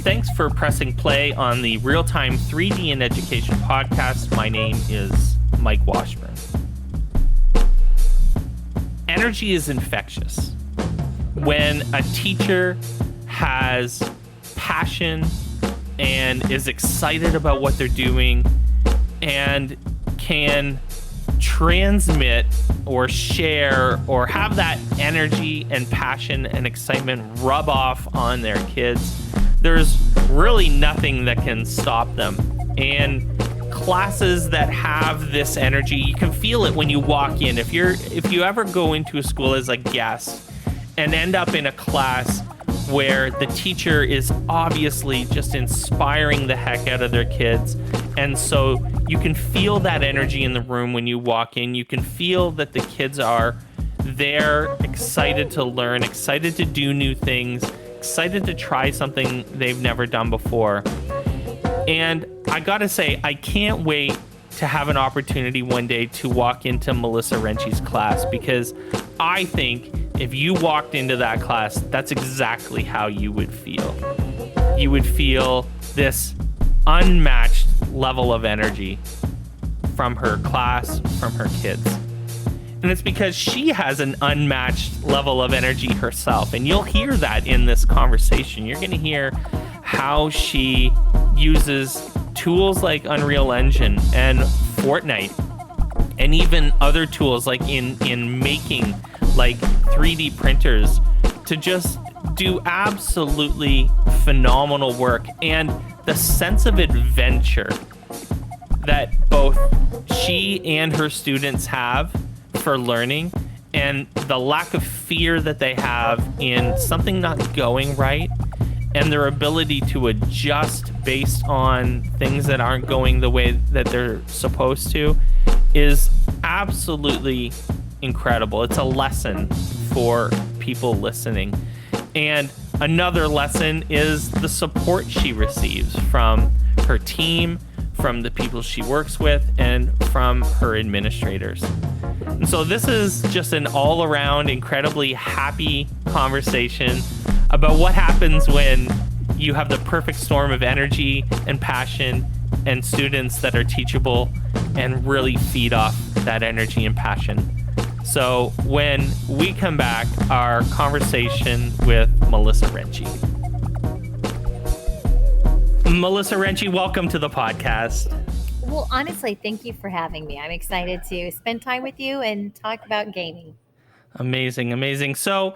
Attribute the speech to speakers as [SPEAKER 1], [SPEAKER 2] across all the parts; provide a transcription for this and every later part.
[SPEAKER 1] Thanks for pressing play on the Real-Time 3D in Education podcast. My name is Mike Washburn. Energy is infectious. When a teacher has passion and is excited about what they're doing and can transmit or share or have that energy and passion and excitement rub off on their kids, there's really nothing that can stop them. And classes that have this energy, you can feel it when you walk in. If you ever go into a school as a guest and end up in a class where the teacher is obviously just inspiring the heck out of their kids, and so you can feel that energy in the room when you walk in. You can feel that the kids are there, excited to learn, excited to do new things, excited to try something they've never done before. And I gotta say, I can't wait to have an opportunity one day to walk into Melissa Wrenchey's class, because I think if you walked into that class, that's exactly how you would feel. You would feel this unmatched level of energy from her class, from her kids. And it's because she has an unmatched level of energy herself. And you'll hear that in this conversation. You're going to hear how she uses tools like Unreal Engine and Fortnite, and even other tools like in making, like 3D printers, to just do absolutely phenomenal work. And the sense of adventure that both she and her students have for learning, and the lack of fear that they have in something not going right, and their ability to adjust based on things that aren't going the way that they're supposed to, is absolutely incredible. It's a lesson for people listening. And another lesson is the support she receives from her team, from the people she works with, and from her administrators. And so this is just an all-around incredibly happy conversation about what happens when you have the perfect storm of energy and passion and students that are teachable and really feed off that energy and passion. So when we come back, our conversation with Melissa Wrenchey. Melissa Wrenchey, welcome to the podcast.
[SPEAKER 2] Well, honestly, thank you for having me. I'm excited to spend time with you and talk about gaming.
[SPEAKER 1] Amazing. So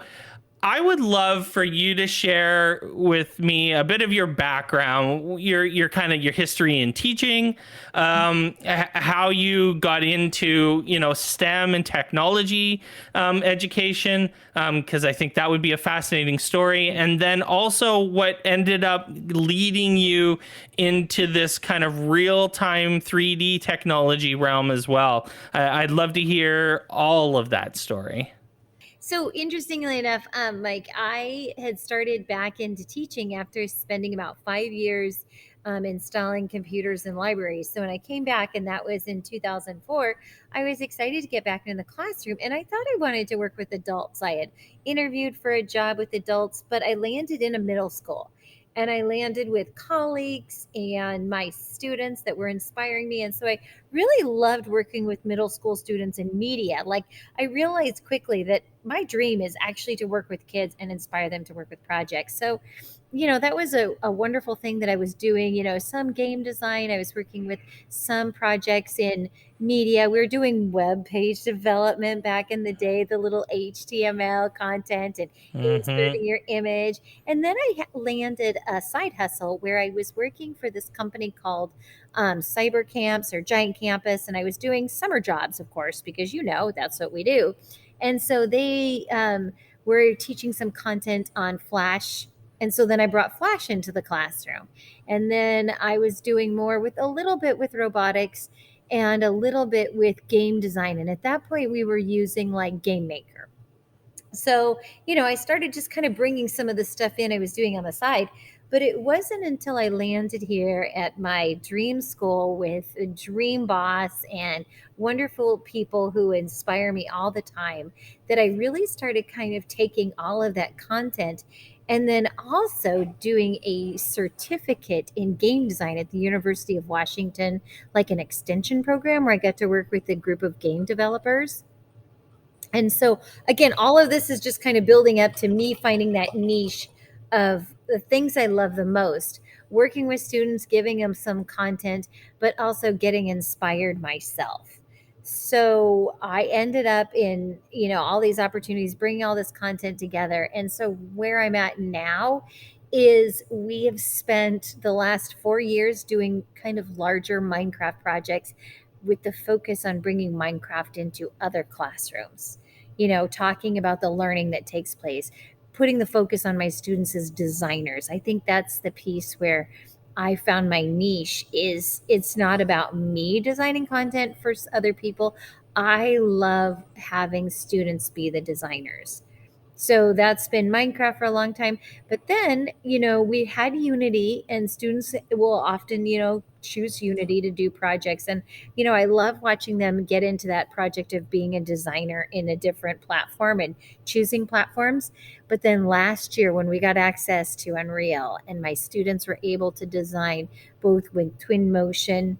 [SPEAKER 1] I would love for you to share with me a bit of your background, your kind of your history in teaching, how you got into, STEM and technology education, because I think that would be a fascinating story. And then also what ended up leading you into this kind of real-time 3D technology realm as well. I'd love to hear all of that story.
[SPEAKER 2] So interestingly enough, Mike, I had started back into teaching after spending about 5 years installing computers in libraries. So when I came back, and that was in 2004, I was excited to get back in the classroom, and I thought I wanted to work with adults. I had interviewed for a job with adults, but I landed in a middle school. And I landed with colleagues and my students that were inspiring me. And so I really loved working with middle school students in media. Like, I realized quickly that my dream is actually to work with kids and inspire them to work with projects. So, that was a wonderful thing that I was doing. Some game design, I was working with some projects in media. We were doing web page development back in the day, the little HTML content and
[SPEAKER 1] Mm-hmm.
[SPEAKER 2] inserting your image. And then I landed a side hustle where I was working for this company called Cyber Camps or Giant Campus. And I was doing summer jobs, of course, because that's what we do. And so they were teaching some content on Flash. And so then I brought Flash into the classroom. And then I was doing more with a little bit with robotics and a little bit with game design. And at that point, we were using like Game Maker. So, I started just kind of bringing some of the stuff in I was doing on the side. But it wasn't until I landed here at my dream school with a dream boss and wonderful people who inspire me all the time that I really started kind of taking all of that content and then also doing a certificate in game design at the University of Washington, like an extension program where I got to work with a group of game developers. And so, again, all of this is just kind of building up to me finding that niche of the things I love the most, working with students, giving them some content, but also getting inspired myself. So I ended up in, all these opportunities, bringing all this content together. And so where I'm at now is we have spent the last 4 years doing kind of larger Minecraft projects with the focus on bringing Minecraft into other classrooms, talking about the learning that takes place, putting the focus on my students as designers. I think that's the piece where I found my niche is it's not about me designing content for other people. I love having students be the designers. So that's been Minecraft for a long time. But then, we had Unity, and students will often, choose Unity to do projects. And, I love watching them get into that project of being a designer in a different platform and choosing platforms. But then last year, when we got access to Unreal and my students were able to design both with Twinmotion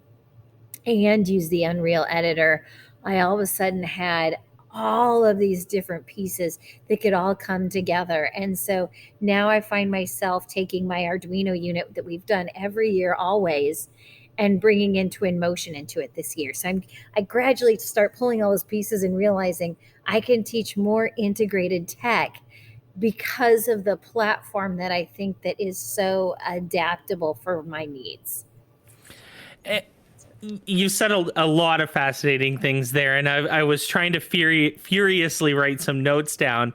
[SPEAKER 2] and use the Unreal editor, I all of a sudden had all of these different pieces that could all come together. And so now I find myself taking my Arduino unit that we've done every year, always, and bringing in Twinmotion into it this year. So I gradually start pulling all those pieces and realizing I can teach more integrated tech because of the platform that I think that is so adaptable for my needs.
[SPEAKER 1] You said a lot of fascinating things there, and I was trying to furiously write some notes down,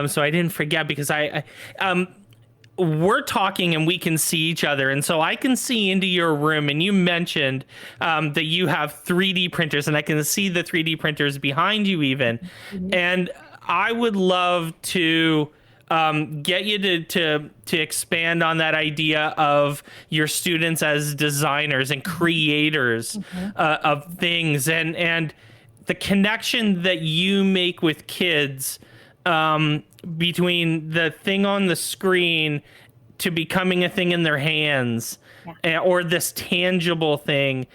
[SPEAKER 1] so I didn't forget, because we're talking and we can see each other, and so I can see into your room, and you mentioned that you have 3D printers, and I can see the 3D printers behind you even.
[SPEAKER 2] Mhm.
[SPEAKER 1] And I would love to get you to expand on that idea of your students as designers and creators
[SPEAKER 2] Mhm.
[SPEAKER 1] of things, and the connection that you make with kids, between the thing on the screen to becoming a thing in their hands,
[SPEAKER 2] Yeah.
[SPEAKER 1] or this tangible thing,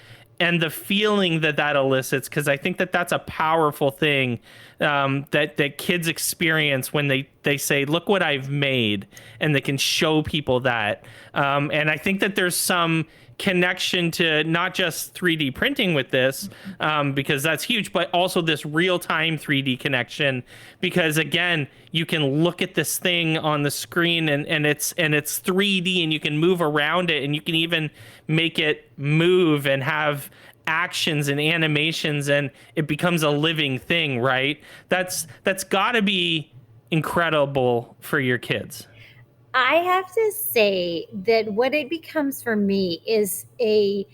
[SPEAKER 1] and the feeling that that elicits, because I think that that's a powerful thing, that kids experience when they say, look what I've made, and they can show people that. And I think that there's some connection to not just 3D printing with this, because that's huge, but also this real-time 3D connection, because again, you can look at this thing on the screen, and it's 3D, and you can move around it, and you can even make it move and have actions and animations, and it becomes a living thing, right? That's got to be incredible for your kids.
[SPEAKER 2] I have to say that what it becomes for me is a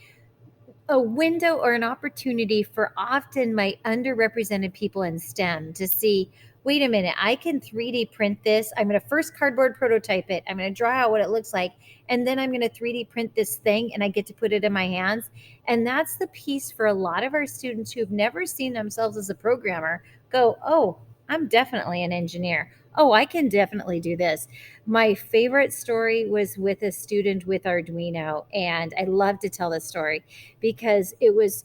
[SPEAKER 2] window or an opportunity for often my underrepresented people in STEM to see, wait a minute, I can 3D print this. I'm going to first cardboard prototype it. I'm going to draw out what it looks like. And then I'm going to 3D print this thing and I get to put it in my hands. And that's the piece for a lot of our students who've never seen themselves as a programmer go, oh, I'm definitely an engineer. Oh, I can definitely do this. My favorite story was with a student with Arduino, and I love to tell this story because it was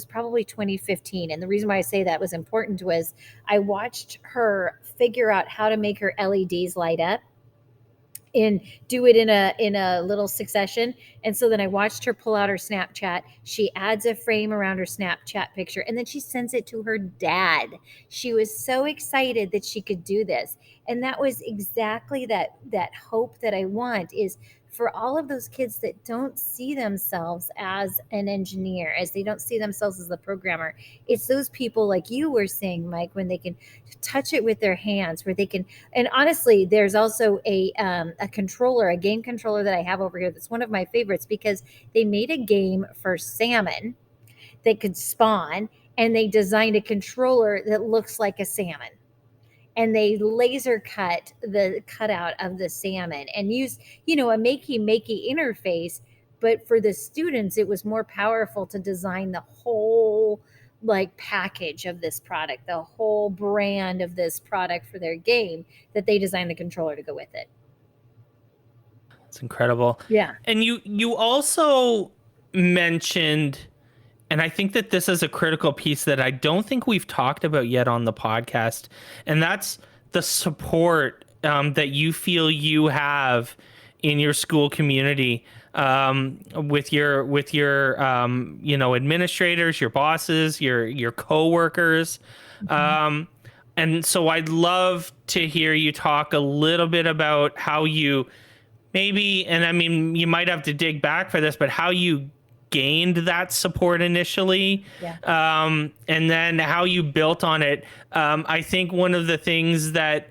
[SPEAKER 2] probably 2015, and the reason why I say that was important was I watched her figure out how to make her LEDs light up and do it in a little succession. And so then I watched her pull out her Snapchat. She adds a frame around her Snapchat picture and then she sends it to her dad. She was so excited that she could do this. And that was exactly that hope that I want is for all of those kids that don't see themselves as an engineer, as they don't see themselves as a programmer. It's those people like you were saying, Mike, when they can touch it with their hands, where they can. And honestly, there's also a controller, a game controller that I have over here that's one of my favorites because they made a game for salmon that could spawn, and they designed a controller that looks like a salmon. And they laser cut the cutout of the salmon and used, a makey interface. But for the students, it was more powerful to design the whole like package of this product, the whole brand of this product for their game that they designed the controller to go with it.
[SPEAKER 1] It's incredible.
[SPEAKER 2] Yeah.
[SPEAKER 1] And you also mentioned, and I think that this is a critical piece that I don't think we've talked about yet on the podcast, and that's the support that you feel you have in your school community, with your administrators, your bosses, your coworkers.
[SPEAKER 2] Mhm.
[SPEAKER 1] And so I'd love to hear you talk a little bit about how you maybe, and I mean, you might have to dig back for this, but how you gained that support initially,
[SPEAKER 2] Yeah.
[SPEAKER 1] and then how you built on it. I think one of the things that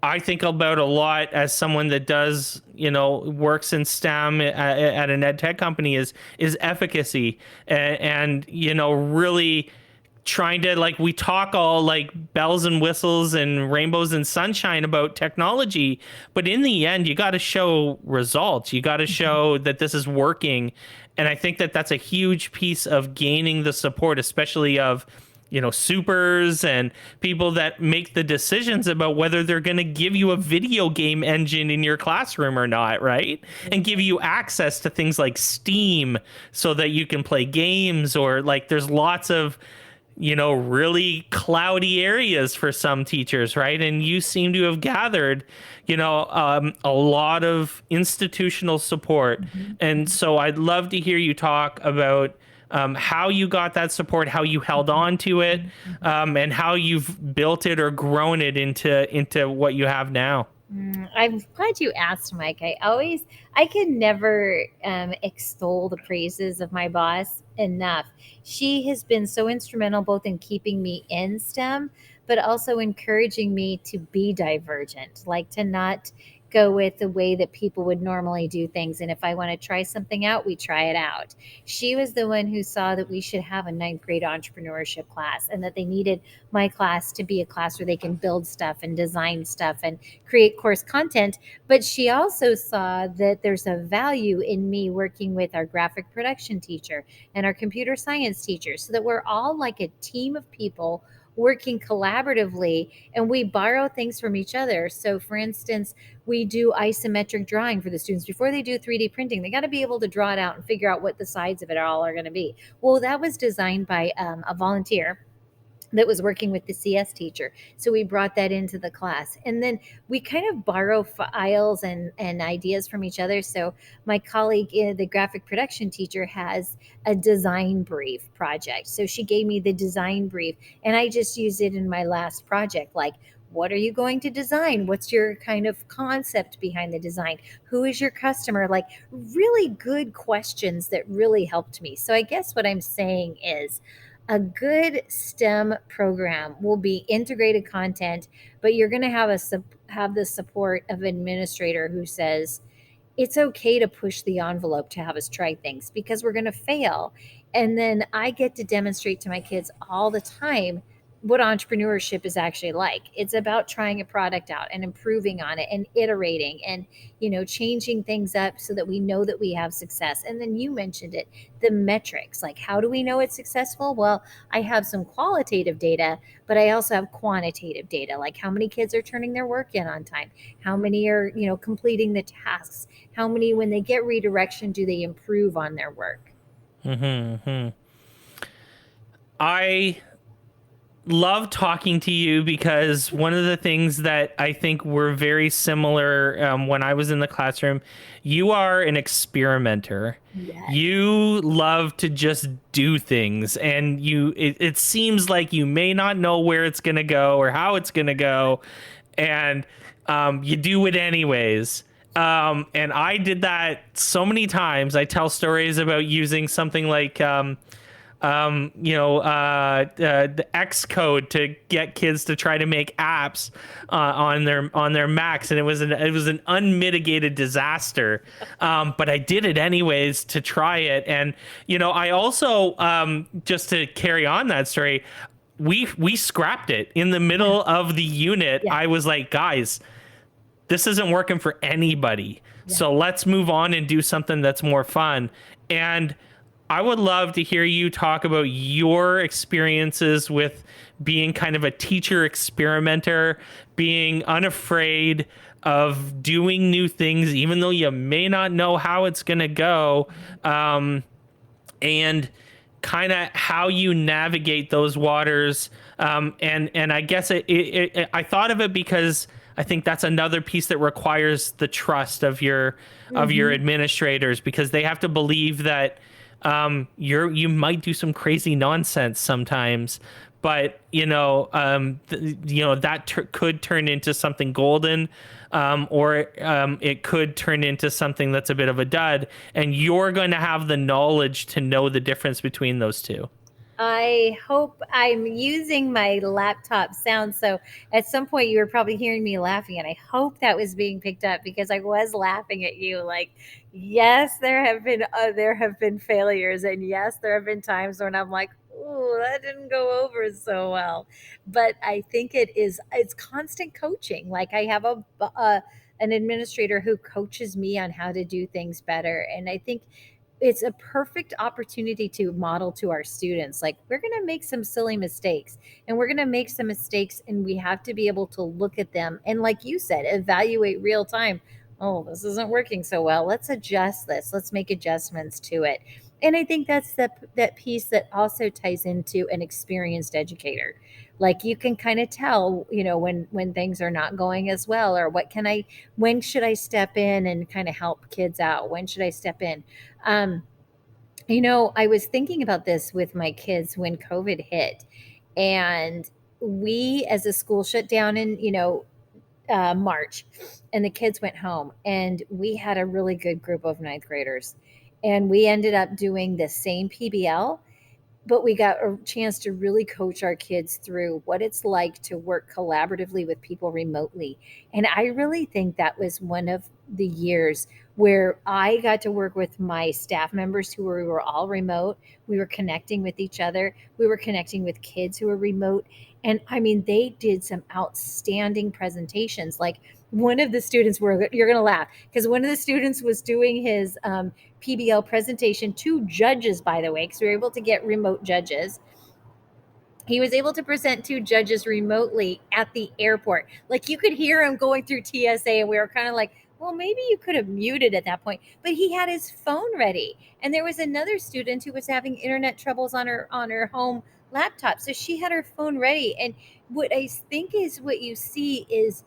[SPEAKER 1] I think about a lot as someone that does, works in STEM at an ed tech company is efficacy, and really trying to, like, we talk all like bells and whistles and rainbows and sunshine about technology, but in the end you got to show results, you got to
[SPEAKER 2] Mhm.
[SPEAKER 1] show that this is working. And I think that that's a huge piece of gaining the support, especially of supers and people that make the decisions about whether they're going to give you a video game engine in your classroom or not, right? And give you access to things like Steam so that you can play games, or like there's lots of really cloudy areas for some teachers, right? And you seem to have gathered, a lot of institutional support.
[SPEAKER 2] Mhm.
[SPEAKER 1] And so I'd love to hear you talk about how you got that support, how you held on to it,
[SPEAKER 2] Mhm. Mhm.
[SPEAKER 1] and how you've built it or grown it into what you have now.
[SPEAKER 2] I'm glad you asked, Mike. I can never extol the praises of my boss enough. She has been so instrumental both in keeping me in STEM, but also encouraging me to be divergent, like to not go with the way that people would normally do things. And if I want to try something out, we try it out. She was the one who saw that we should have a ninth grade entrepreneurship class and that they needed my class to be a class where they can build stuff and design stuff and create course content. But she also saw that there's a value in me working with our graphic production teacher and our computer science teacher so that we're all like a team of people working collaboratively, and we borrow things from each other. So for instance, we do isometric drawing for the students before they do 3D printing. They got to be able to draw it out and figure out what the sides of it all are going to be. Well, that was designed by a volunteer that was working with the CS teacher. So we brought that into the class. And then we kind of borrow files and ideas from each other. So my colleague, the graphic production teacher, has a design brief project. So she gave me the design brief and I just used it in my last project. Like, what are you going to design? What's your kind of concept behind the design? Who is your customer? Like, really good questions that really helped me. So I guess what I'm saying is, a good STEM program will be integrated content, but you're going to have the support of an administrator who says, it's okay to push the envelope to have us try things because we're going to fail. And then I get to demonstrate to my kids all the time what entrepreneurship is actually like. It's about trying a product out and improving on it and iterating and, changing things up so that we know that we have success. And then you mentioned it, the metrics, like how do we know it's successful? Well, I have some qualitative data, but I also have quantitative data, like how many kids are turning their work in on time, how many are, completing the tasks, how many, when they get redirection, do they improve on their work?
[SPEAKER 1] Mm-hmm. I love talking to you because one of the things that I think were very similar, when I was in the classroom, you are an experimenter.
[SPEAKER 2] Yes.
[SPEAKER 1] You love to just do things, and it seems like you may not know where it's going to go or how it's going to go, and you do it anyways. And I did that so many times. I tell stories about using something like the X code to get kids to try to make apps on their Macs, and it was an unmitigated disaster. But I did it anyways to try it, and I also, just to carry on that story, we scrapped it in the
[SPEAKER 2] Yeah.
[SPEAKER 1] middle of the unit.
[SPEAKER 2] Yeah.
[SPEAKER 1] I was like, guys, this isn't working for anybody.
[SPEAKER 2] Yeah.
[SPEAKER 1] So let's move on and do something that's more fun. And I would love to hear you talk about your experiences with being kind of a teacher experimenter, being unafraid of doing new things, even though you may not know how it's going to go. And kind of how you navigate those waters. And I guess I thought of it because I think that's another piece that requires the trust of your
[SPEAKER 2] Hmm.
[SPEAKER 1] administrators, because they have to believe that you might do some crazy nonsense sometimes, but that could turn into something golden, or it could turn into something that's a bit of a dud, and you're going to have the knowledge to know the difference between those two.
[SPEAKER 2] I hope I'm using my laptop sound. So at some point you were probably hearing me laughing, and I hope that was being picked up because I was laughing at you. Like, yes, there have been failures, and yes, there have been times when I'm like, "Oh, that didn't go over so well." But I think it's constant coaching. Like I have an administrator who coaches me on how to do things better, and I think it's a perfect opportunity to model to our students, like we're going to make some silly mistakes, and we're going to make some mistakes, and we have to be able to look at them and, like you said, evaluate real time. Oh, this isn't working so well, let's adjust this, let's make adjustments to it. And I think that's that piece that also ties into an experienced educator. Like you can kind of tell, when things are not going as well, or when should I step in and kind of help kids out, when should I step in. um, I was thinking about this with my kids when COVID hit, and we as a school shut down in, March, and the kids went home, and we had a really good group of ninth graders, and we ended up doing the same PBL, but we got a chance to really coach our kids through what it's like to work collaboratively with people remotely. And I really think that was one of the years where I got to work with my staff members we were all remote. We were connecting with each other. We were connecting with kids who were remote. And I mean, they did some outstanding presentations. Like one of the students you're going to laugh, because one of the students was doing his PBL presentation to judges, by the way, because we were able to get remote judges. He was able to present to judges remotely at the airport. Like you could hear him going through TSA, and we were kind of like, well, maybe you could have muted at that point. But he had his phone ready. And there was another student who was having internet troubles on her home laptop. So she had her phone ready. And what I think is what you see is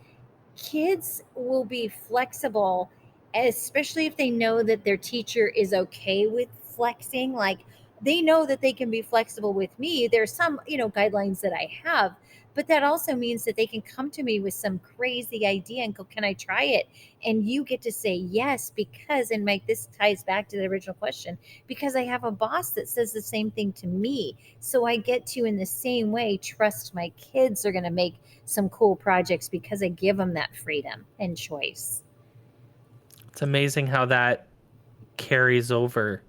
[SPEAKER 2] kids will be flexible, especially if they know that their teacher is okay with flexing. Like they know that they can be flexible with me. There's some, guidelines that I have, but that also means that they can come to me with some crazy idea and go, "Can I try it?" And you get to say yes, because, and Mike, this ties back to the original question, because I have a boss that says the same thing to me. So I get to, in the same way, trust my kids are going to make some cool projects because I give them that freedom and choice.
[SPEAKER 1] It's amazing how that carries over.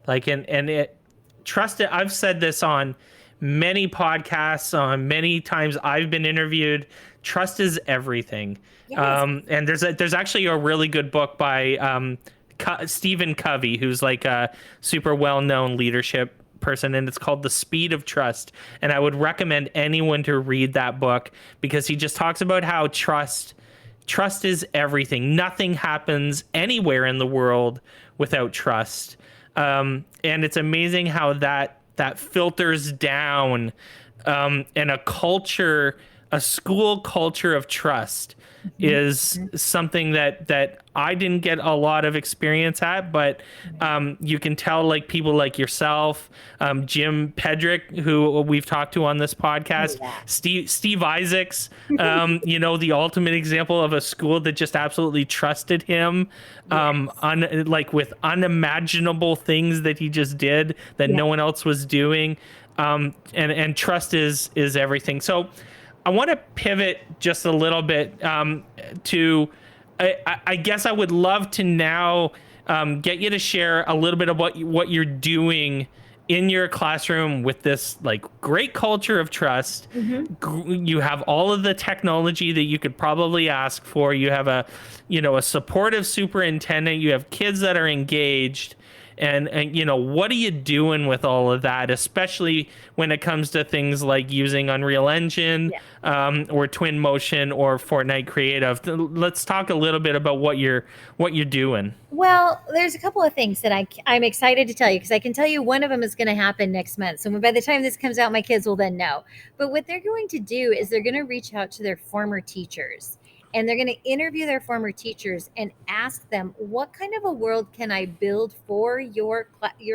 [SPEAKER 1] Like, and it trust it. I've said this on many podcasts, on many times I've been interviewed. Trust is everything.
[SPEAKER 2] Yes.
[SPEAKER 1] And there's actually a really good book by Stephen Covey, who's like a super well known leadership person, and it's called The Speed of Trust. And I would recommend anyone to read that book, because he just talks about how trust is everything. Nothing happens anywhere in the world without trust. And it's amazing how that filters down, and a school culture of trust
[SPEAKER 2] Mhm.
[SPEAKER 1] is something that I didn't get a lot of experience at, but you can tell, like people like yourself, Jim Pedrick, who we've talked to on this
[SPEAKER 2] Oh
[SPEAKER 1] podcast,
[SPEAKER 2] yeah.
[SPEAKER 1] Steve Isaacs, the ultimate example of a school that just absolutely trusted him,
[SPEAKER 2] Yes.
[SPEAKER 1] like with unimaginable things that he just did that
[SPEAKER 2] Yeah.
[SPEAKER 1] no one else was doing. And trust is everything. So I want to pivot just a little bit, to, I guess I would love to now get you to share a little bit of what you're doing in your classroom with this like great culture of trust.
[SPEAKER 2] Hmm.
[SPEAKER 1] You have all of the technology that you could probably ask for. You have a supportive superintendent. You have kids that are engaged, and what are you doing with all of that, especially when it comes to things like using Unreal Engine,
[SPEAKER 2] Yeah.
[SPEAKER 1] or Twinmotion or Fortnite Creative. Let's talk a little bit about what you're doing.
[SPEAKER 2] Well, there's a couple of things that I'm excited to tell you, because I can tell you one of them is going to happen next month. So by the time this comes out, my kids will then know. But what they're going to do is they're going to reach out to their former teachers, and they're going to interview their former teachers and ask them, what kind of a world can I build for your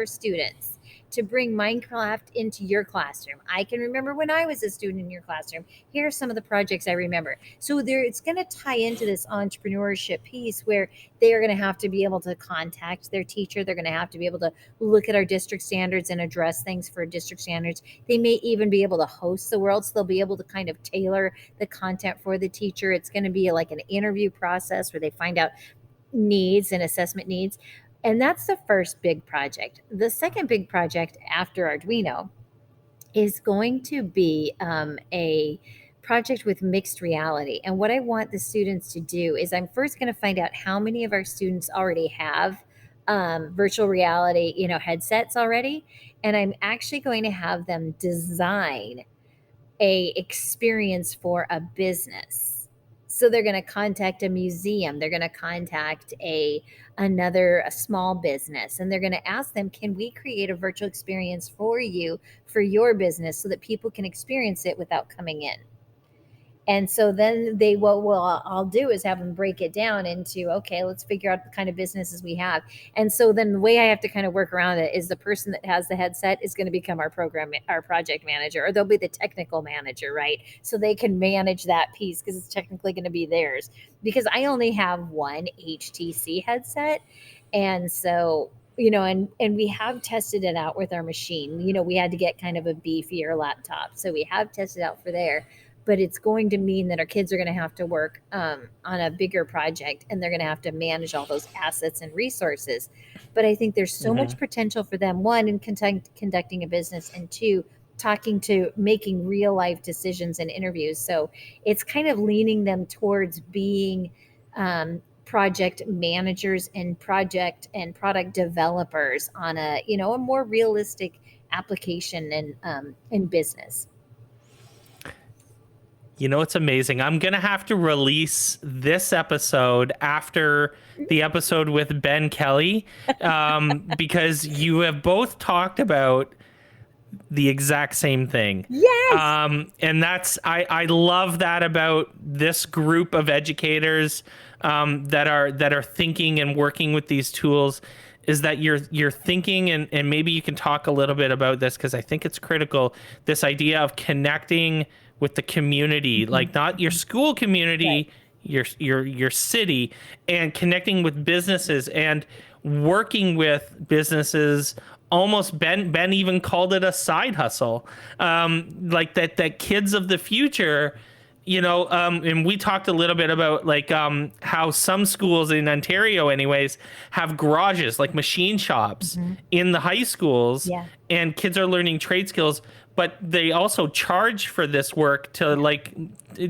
[SPEAKER 2] students to bring Minecraft into your classroom? I can remember when I was a student in your classroom. Here are some of the projects I remember. So it's going to tie into this entrepreneurship piece where they are going to have to be able to contact their teacher. They're going to have to be able to look at our district standards and address things for district standards. They may even be able to host the world, so they'll be able to kind of tailor the content for the teacher. It's going to be like an interview process where they find out needs and assessment needs. And that's the first big project. The second big project after Arduino is going to be a project with mixed reality. And what I want the students to do is I'm first going to find out how many of our students already have virtual reality, headsets already. And I'm actually going to have them design a experience for a business. So they're going to contact a museum, they're going to contact a small business, and they're going to ask them, can we create a virtual experience for you for your business so that people can experience it without coming in? And so then what I'll do is have them break it down into, okay, let's figure out the kind of businesses we have. And so then the way I have to kind of work around it is the person that has the headset is going to become our project manager, or they'll be the technical manager, right? So they can manage that piece because it's technically going to be theirs, because I only have one HTC headset. And so, and we have tested it out with our machine. We had to get kind of a beefier laptop. So we have tested out for there, but it's going to mean that our kids are going to have to work on a bigger project, and they're going to have to manage all those assets and resources. But I think there's so
[SPEAKER 1] Hmm.
[SPEAKER 2] much potential for them, one, in conducting a business, and two, making real life decisions and interviews. So it's kind of leaning them towards being project managers and project and product developers on a more realistic application and in business.
[SPEAKER 1] It's amazing. I'm going to have to release this episode after the episode with Ben Kelly, because you have both talked about the exact same thing.
[SPEAKER 2] Yes.
[SPEAKER 1] And I love that about this group of educators, that are thinking and working with these tools, is that you're thinking, and maybe you can talk a little bit about this, because I think it's critical, this idea of connecting with the community, like not your school
[SPEAKER 2] Right.
[SPEAKER 1] community, your city, and connecting with businesses and working with businesses. Almost Ben even called it a side hustle, like that kids of the future, and we talked a little bit about like how some schools in Ontario anyways have garages, like machine shops
[SPEAKER 2] Hmm.
[SPEAKER 1] in the high schools,
[SPEAKER 2] Yeah.
[SPEAKER 1] and kids are learning trade skills, but they also charge for this work to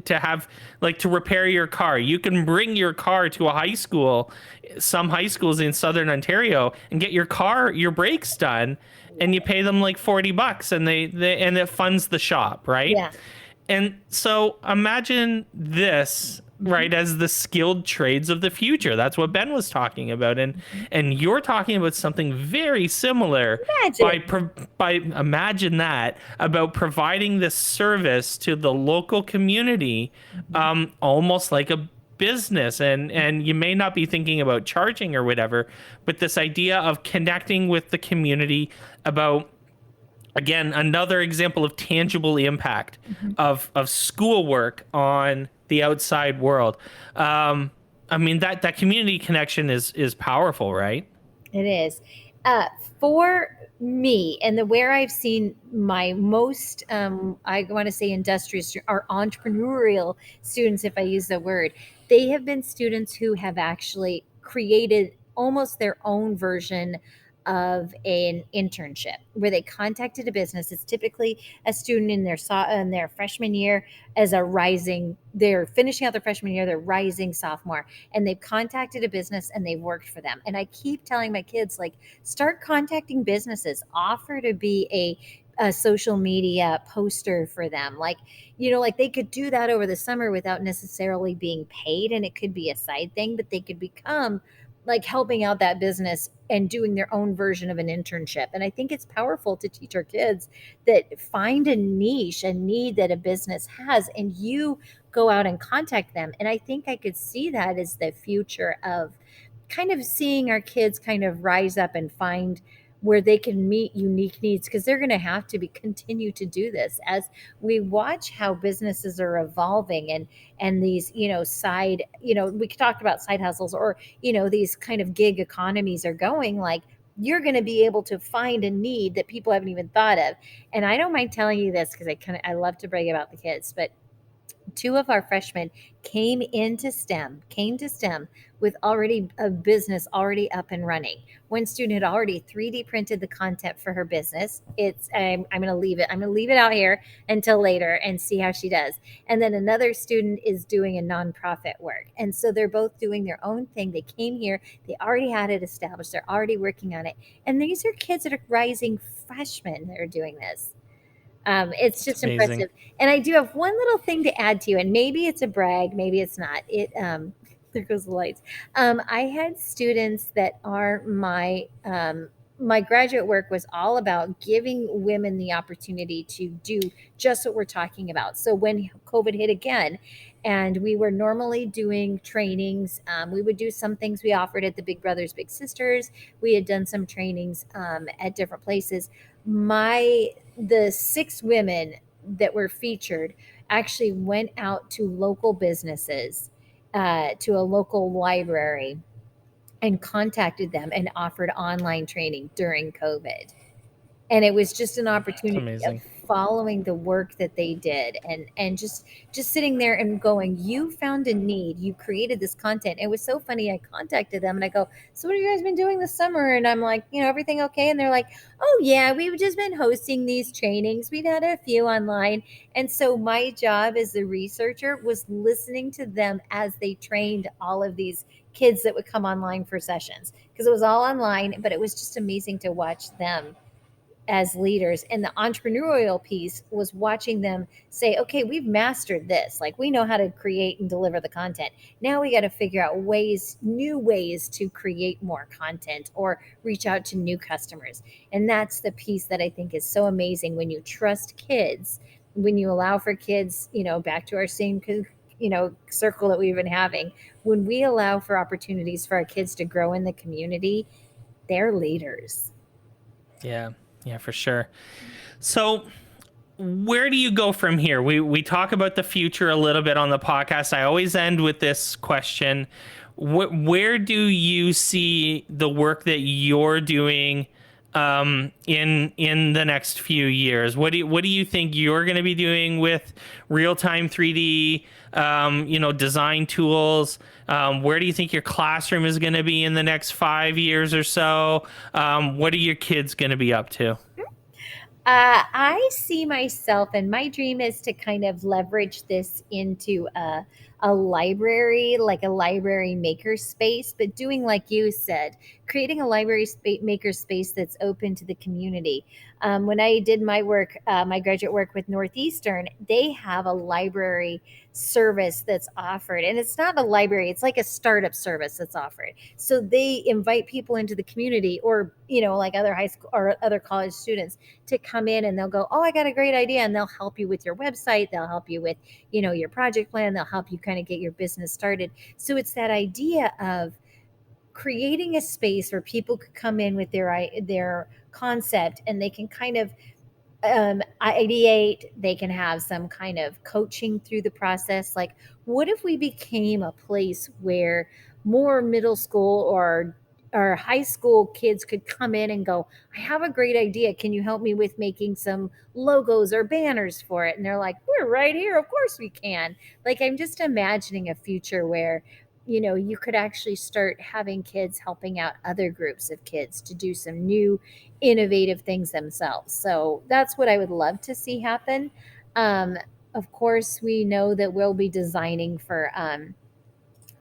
[SPEAKER 1] have like to repair your car. You can bring your car to a high school, some high schools in southern Ontario, and get your brakes done, and you pay them like $40, and and it funds the shop, right?
[SPEAKER 2] Yeah.
[SPEAKER 1] And so imagine this,
[SPEAKER 2] Hmm.
[SPEAKER 1] right, as the skilled trades of the future. That's what Ben was talking about, and you're talking about something very similar by
[SPEAKER 2] Imagine.
[SPEAKER 1] by imagine that, about providing this service to the local community,
[SPEAKER 2] Hmm.
[SPEAKER 1] almost like a business. And you may not be thinking about charging or whatever, but this idea of connecting with the community about, again, another example of tangible impact
[SPEAKER 2] Hmm.
[SPEAKER 1] of schoolwork on the outside world. I mean, that community connection is powerful, right?
[SPEAKER 2] It is. Uh, for me, and where I've seen my most, I want to say industrious or entrepreneurial students, if I use the word, they have been students who have actually created almost their own version of an internship where they contacted a business. It's typically a student in their freshman year, as a rising, they're finishing out their freshman year, they're rising sophomore, and they've contacted a business and they've worked for them. And I keep telling my kids, like, start contacting businesses, offer to be a social media poster for them. Like, like they could do that over the summer without necessarily being paid, and it could be a side thing, but they could become like helping out that business and doing their own version of an internship. And I think it's powerful to teach our kids that find a niche, a need that a business has, and you go out and contact them. And I think I could see that as the future of kind of seeing our kids kind of rise up and find where they can meet unique needs, because they're going to have to be continue to do this as we watch how businesses are evolving, and these side, we talked about side hustles, or these kind of gig economies are going. Like, you're going to be able to find a need that people haven't even thought of. And I don't mind telling you this because I love to brag about the kids, but two of our freshmen came to STEM with already a business already up and running. One student had already 3D printed the content for her business. I'm going to leave it. I'm going to leave it out here until later and see how she does. And then another student is doing a nonprofit work. And so they're both doing their own thing. They came here, they already had it established, they're already working on it. And these are kids that are rising freshmen that are doing this. It's
[SPEAKER 1] It's
[SPEAKER 2] just
[SPEAKER 1] amazing.
[SPEAKER 2] impressive. And I do have one little thing to add to you, and maybe it's a brag, maybe it's not. There goes the lights. I had students that are my graduate work was all about giving women the opportunity to do just what we're talking about. So when COVID hit again, and we were normally doing trainings, we would do some things we offered at the Big Brothers Big Sisters. We had done some trainings at different places. The 6 women that were featured actually went out to local businesses, to a local library, and contacted them and offered online training during COVID. And it was just an
[SPEAKER 1] It's
[SPEAKER 2] opportunity of
[SPEAKER 1] amazing.
[SPEAKER 2] following the work that they did, and just sitting there and going, you found a need, you created this content. It was so funny. I contacted them and I go, so what have you guys been doing this summer? And I'm like, everything okay? And they're like, oh yeah, we've just been hosting these trainings, we've had a few online. And so my job as a researcher was listening to them as they trained all of these kids that would come online for sessions, because it was all online. But it was just amazing to watch them as leaders. And the entrepreneurial piece was watching them say, okay, we've mastered this. Like, we know how to create and deliver the content. Now we got to figure out new ways to create more content or reach out to new customers. And that's the piece that I think is so amazing when you trust kids, when you allow for kids, back to our same circle that we've been having. When we allow for opportunities for our kids to grow in the community, they're leaders.
[SPEAKER 1] Yeah, yeah, for sure. So, where do you go from here? We talk about the future a little bit on the podcast. I always end with this question: where do you see the work that you're doing in the next few years? What do you think you're going to be doing with real time 3D? Design tools. Where do you think your classroom is going to be in the next 5 years or so? What are your kids going to be up to?
[SPEAKER 2] I see myself, and my dream is to kind of leverage this into a library, like a library maker space, but doing like you said, creating a library maker space that's open to the community. When I did my work, my graduate work with Northeastern, they have a library service that's offered, and it's not a library; it's like a startup service that's offered. So they invite people into the community, or like other high school or other college students, to come in, and they'll go, oh, I got a great idea, and they'll help you with your website, they'll help you with your project plan, they'll help you kind of get your business started. So it's that idea of creating a space where people could come in with their concept, and they can kind of ideate, they can have some kind of coaching through the process. Like, what if we became a place where more middle school or high school kids could come in and go, I have a great idea, can you help me with making some logos or banners for it? And they're like, we're right here, of course we can. Like, I'm just imagining a future where you could actually start having kids helping out other groups of kids to do some new innovative things themselves. So that's what I would love to see happen. Um, of course, we know that we'll be designing for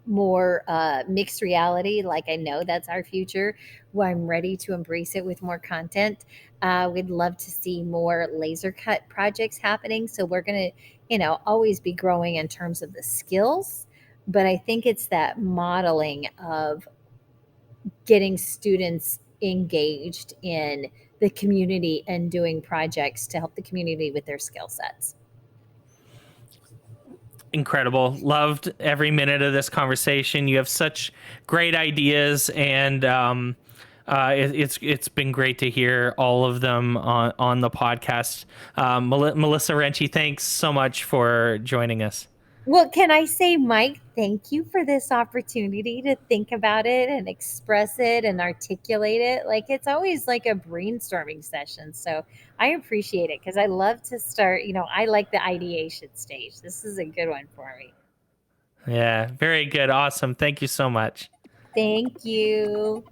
[SPEAKER 2] more mixed reality. Like, I know that's our future. Well, I'm ready to embrace it with more content. We'd love to see more laser cut projects happening. So we're going to, always be growing in terms of the skills. But I think it's that modeling of getting students engaged in the community and doing projects to help the community with their skill sets.
[SPEAKER 1] Incredible. Loved every minute of this conversation. You have such great ideas, and it's been great to hear all of them on the podcast. Melissa Wrenchey, thanks so much for joining us.
[SPEAKER 2] Well, can I say, Mike, thank you for this opportunity to think about it and express it and articulate it. Like, it's always like a brainstorming session. So I appreciate it because I love to start, I like the ideation stage. This is a good one for me.
[SPEAKER 1] Yeah, very good. Awesome. Thank you so much.
[SPEAKER 2] Thank you.